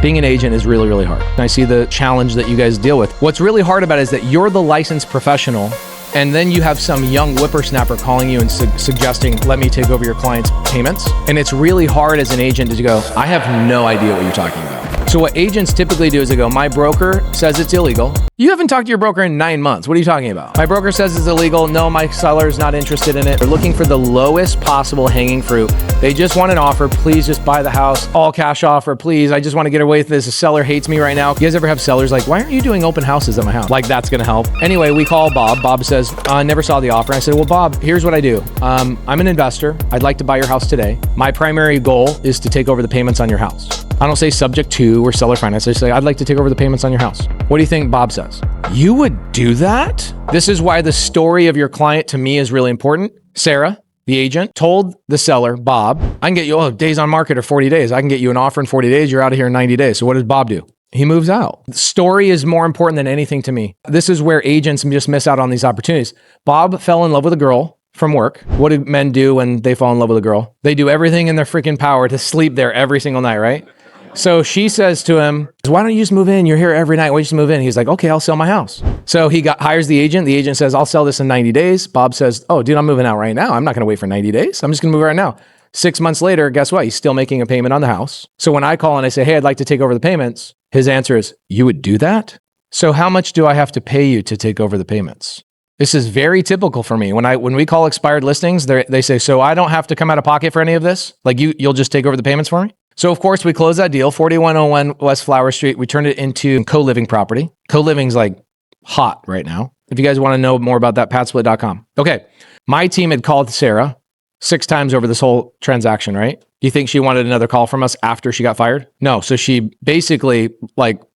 Being an agent is really, really hard. I see the challenge that you guys deal with. What's really hard about it is that you're the licensed professional, and then you have some young whippersnapper calling you and suggesting, let me take over your client's payments. And it's really hard as an agent to go, I have no idea what you're talking about. So what agents typically do is they go, my broker says it's illegal. You haven't talked to your broker in 9 months. What are you talking about? My broker says it's illegal. No, my seller's not interested in it. They're looking for the lowest possible hanging fruit. They just want an offer. Please just buy the house. All cash offer, please. I just want to get away with this. The seller hates me right now. You guys ever have sellers like, why aren't you doing open houses at my house? Like, that's going to help. Anyway, we call Bob. Bob says, I never saw the offer. I said, well, Bob, here's what I do. I'm an investor. I'd like to buy your house today. My primary goal is to take over the payments on your house. I don't say subject to or seller finance. I say, I'd like to take over the payments on your house. What do you think Bob says? You would do that? This is why the story of your client to me is really important. Sarah, the agent, told the seller, Bob, I can get you, days on market are 40 days. I can get you an offer in 40 days. You're out of here in 90 days. So what does Bob do? He moves out. The story is more important than anything to me. This is where agents just miss out on these opportunities. Bob fell in love with a girl from work. What do men do when they fall in love with a girl? They do everything in their freaking power to sleep there every single night, right? So she says to him, why don't you just move in? You're here every night. Why don't you just move in? He's like, okay, I'll sell my house. So he hires the agent. The agent says, I'll sell this in 90 days. Bob says, oh, dude, I'm moving out right now. I'm not going to wait for 90 days. I'm just going to move right now. 6 months later, guess what? He's still making a payment on the house. So when I call and I say, hey, I'd like to take over the payments, his answer is, you would do that? So how much do I have to pay you to take over the payments? This is very typical for me. When we call expired listings, they say, so I don't have to come out of pocket for any of this? Like you'll just take over the payments for me? So of course we closed that deal, 4101 West Flower Street. We turned it into co-living property. Co-living's like hot right now. If you guys want to know more about that, patsplit.com. Okay. My team had called Sarah 6 times over this whole transaction, right? Do you think she wanted another call from us after she got fired? No. So she basically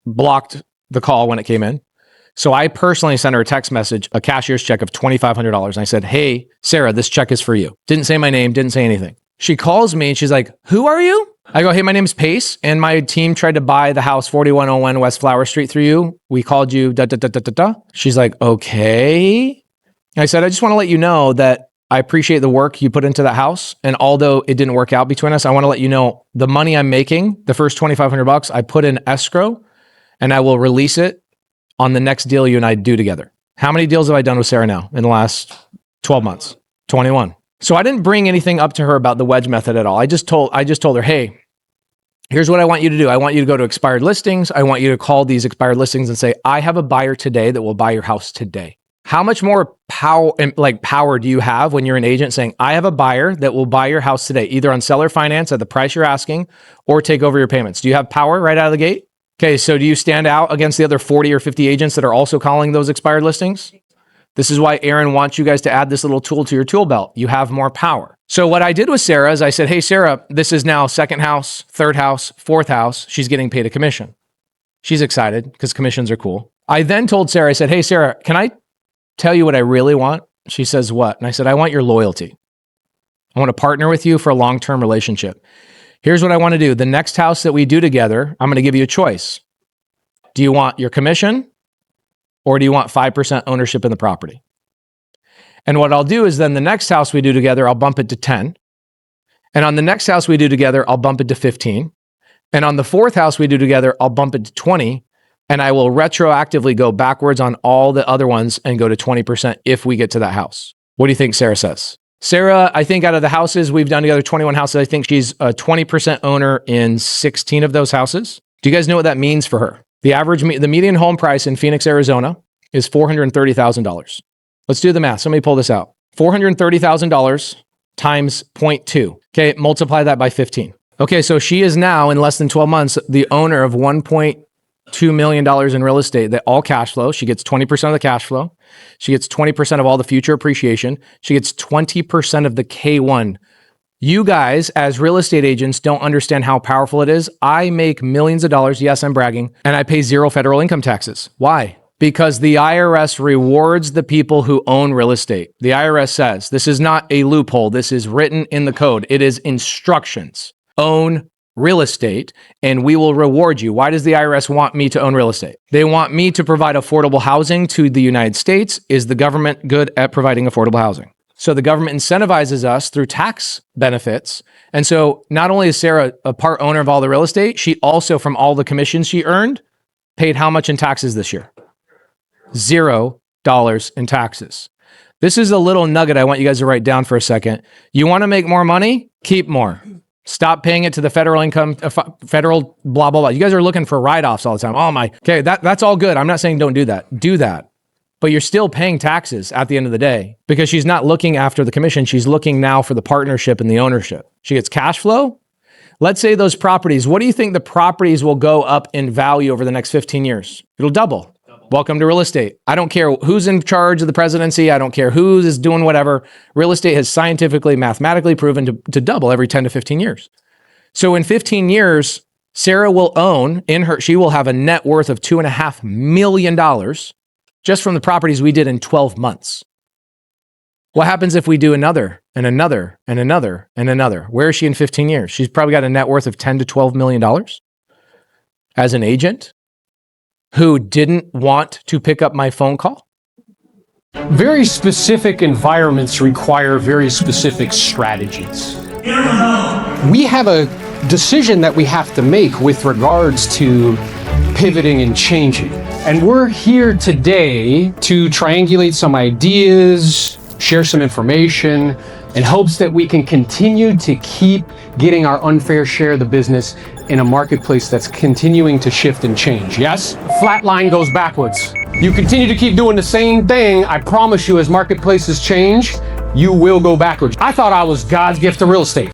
blocked the call when it came in. So I personally sent her a text message, a cashier's check of $2,500. And I said, hey, Sarah, this check is for you. Didn't say my name, didn't say anything. She calls me and she's like, who are you? I go, hey, my name's Pace, and my team tried to buy the house 4101 West Flower Street through you. We called you, She's like, okay. I said, I just want to let you know that I appreciate the work you put into that house. And although it didn't work out between us, I want to let you know the money I'm making, the first $2,500, I put in escrow and I will release it on the next deal you and I do together. How many deals have I done with Sarah now in the last 12 months? 21. So I didn't bring anything up to her about the wedge method at all. I just told her, hey, here's what I want you to do. I want you to go to expired listings. I want you to call these expired listings and say, I have a buyer today that will buy your house today. How much more power do you have when you're an agent saying, I have a buyer that will buy your house today, either on seller finance at the price you're asking or take over your payments? Do you have power right out of the gate? Okay, so do you stand out against the other 40 or 50 agents that are also calling those expired listings? This is why Aaron wants you guys to add this little tool to your tool belt. You have more power. So what I did with Sarah is I said, hey, Sarah, this is now second house, third house, fourth house. She's getting paid a commission. She's excited because commissions are cool. I then told Sarah, I said, hey, Sarah, can I tell you what I really want? She says, what? And I said, I want your loyalty. I want to partner with you for a long-term relationship. Here's what I want to do. The next house that we do together, I'm going to give you a choice. Do you want your commission? Or do you want 5% ownership in the property? And what I'll do is then the next house we do together, I'll bump it to 10. And on the next house we do together, I'll bump it to 15. And on the fourth house we do together, I'll bump it to 20. And I will retroactively go backwards on all the other ones and go to 20% if we get to that house. What do you think Sarah says? Sarah, I think out of the houses we've done together, 21 houses, I think she's a 20% owner in 16 of those houses. Do you guys know what that means for her? The median home price in Phoenix, Arizona is $430,000. Let's do the math. Somebody pull this out. $430,000 times 0.2. Okay, multiply that by 15. Okay, so she is now, in less than 12 months, the owner of $1.2 million in real estate, that all cash flow. She gets 20% of the cash flow. She gets 20% of all the future appreciation. She gets 20% of the K1. You guys, as real estate agents, don't understand how powerful it is. I make millions of dollars. Yes, I'm bragging. And I pay 0 federal income taxes. Why? Because the IRS rewards the people who own real estate. The IRS says, this is not a loophole. This is written in the code. It is instructions. Own real estate and we will reward you. Why does the IRS want me to own real estate? They want me to provide affordable housing to the United States. Is the government good at providing affordable housing? So the government incentivizes us through tax benefits. And so not only is Sarah a part owner of all the real estate, she also, from all the commissions she earned, paid how much in taxes this year? $0 in taxes. This is a little nugget I want you guys to write down for a second. You want to make more money? Keep more. Stop paying it to the federal income, federal blah, blah, blah. You guys are looking for write-offs all the time. Oh my, okay, that's all good. I'm not saying don't do that. Do that. But you're still paying taxes at the end of the day because she's not looking after the commission. She's looking now for the partnership and the ownership. She gets cash flow. Let's say those properties, what do you think the properties will go up in value over the next 15 years? It'll double. Welcome to real estate. I don't care who's in charge of the presidency. I don't care who is doing whatever. Real estate has scientifically, mathematically proven to double every 10 to 15 years. So in 15 years, Sarah will own she will have a net worth of $2.5 million just from the properties we did in 12 months. What happens if we do another and another and another and another? Where is she in 15 years? She's probably got a net worth of $10 to $12 million as an agent who didn't want to pick up my phone call. Very specific environments require very specific strategies. We have a decision that we have to make with regards to pivoting and changing. And we're here today to triangulate some ideas, share some information, in hopes that we can continue to keep getting our unfair share of the business in a marketplace that's continuing to shift and change. Yes, flat line goes backwards. You continue to keep doing the same thing, I promise you, as marketplaces change, you will go backwards. I thought I was God's gift to real estate.